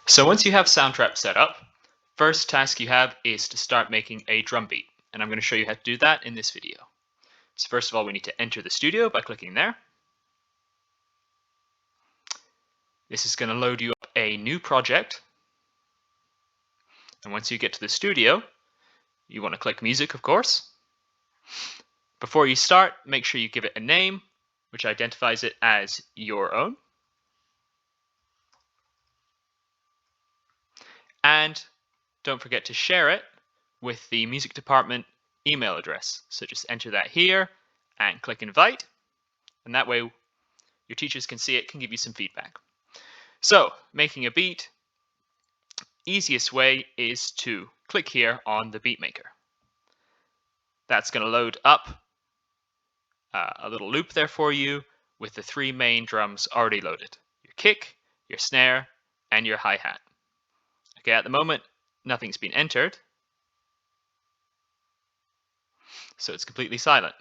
So once you have Soundtrap set up, first task you have is to start making a drum beat, and I'm going to show you how to do that in this video. So first of all, we need to enter the studio by clicking there. This is going to load you up a new project, and once you get to the studio, you want to click music, of course. Before you start, make sure you give it a name, which identifies it as your own. And don't forget to share it with the music department email address. So just enter that here and click invite. And that way your teachers can see it, can give you some feedback. So making a beat, easiest way is to click here on the beat maker. That's going to load up a little loop there for you with the three main drums already loaded. Your kick, your snare, and your hi-hat. Okay, at the moment, nothing's been entered, so it's completely silent.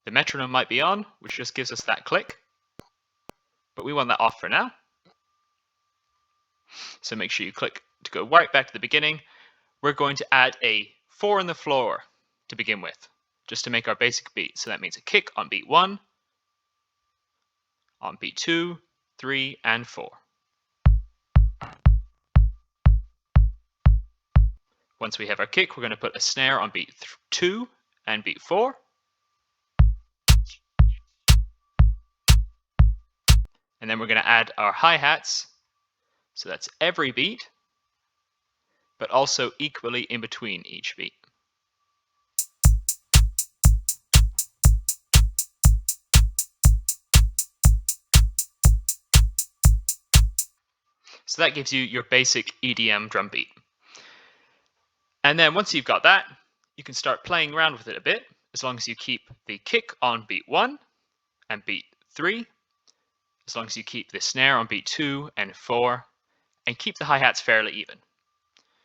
The metronome might be on, which just gives us that click, but we want that off for now. So make sure you click to go right back to the beginning. We're going to add a 4 on the floor to begin with, just to make our basic beat. So that means a kick on beat 1, on beat 2, 3, and 4. Once we have our kick, we're going to put a snare on beat 2 and beat 4. And then we're going to add our hi-hats. So that's every beat, but also equally in between each beat. So that gives you your basic EDM drum beat. And then once you've got that, you can start playing around with it a bit, as long as you keep the kick on beat 1 and beat 3, as long as you keep the snare on beat 2 and 4, and keep the hi-hats fairly even.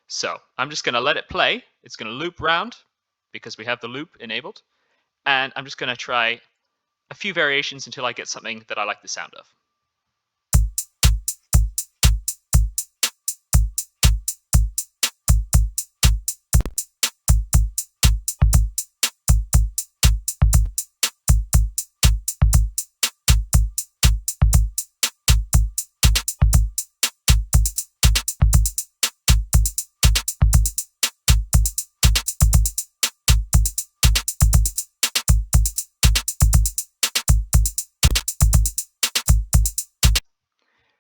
So I'm just going to let it play. It's going to loop round because we have the loop enabled. And I'm just going to try a few variations until I get something that I like the sound of.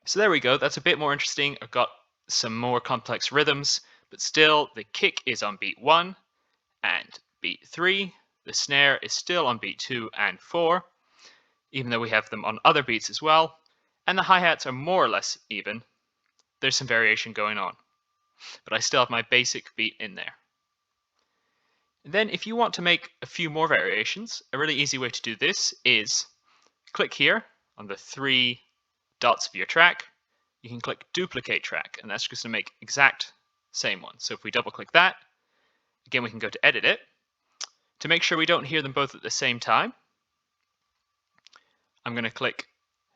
So there we go, that's a bit more interesting. I've got some more complex rhythms, but still the kick is on beat 1 and beat 3. The snare is still on beat 2 and 4, even though we have them on other beats as well. And the hi-hats are more or less even. There's some variation going on, but I still have my basic beat in there. And then if you want to make a few more variations, a really easy way to do this is click here on the 3 dots of your track. You can click duplicate track, and that's just going to make exact same one. So if we double click that, again we can go to edit it. To make sure we don't hear them both at the same time, I'm going to click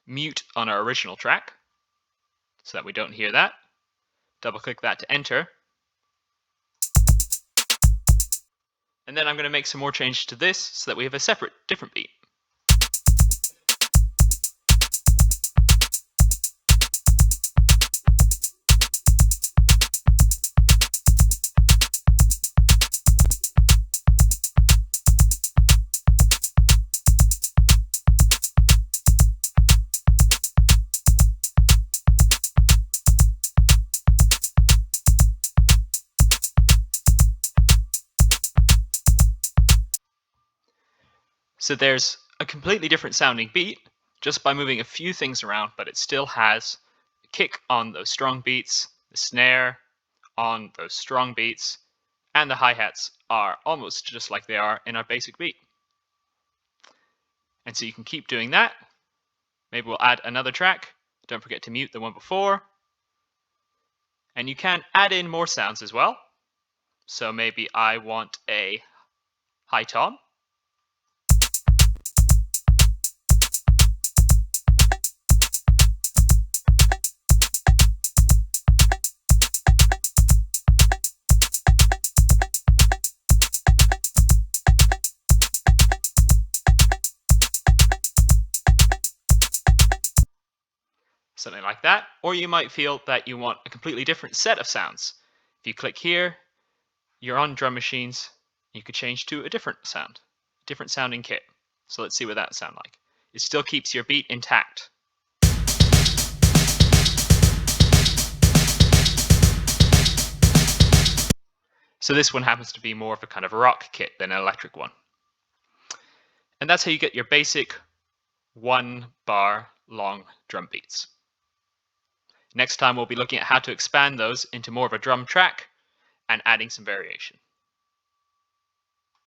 mute on our original track so that we don't hear that. Double click that to enter. And then I'm going to make some more changes to this so that we have a separate, different beat. So there's a completely different sounding beat just by moving a few things around, but it still has a kick on those strong beats, the snare on those strong beats, and the hi-hats are almost just like they are in our basic beat. And so you can keep doing that. Maybe we'll add another track. Don't forget to mute the one before. And you can add in more sounds as well. So maybe I want a high tom. something like that. Or you might feel that you want a completely different set of sounds. If you click here, you're on drum machines. You could change to a different sound, different sounding kit. So let's see what that sounds like. It still keeps your beat intact. So this one happens to be more of a kind of rock kit than an electric one. And that's how you get your basic 1-bar long drum beats. Next time we'll be looking at how to expand those into more of a drum track and adding some variation.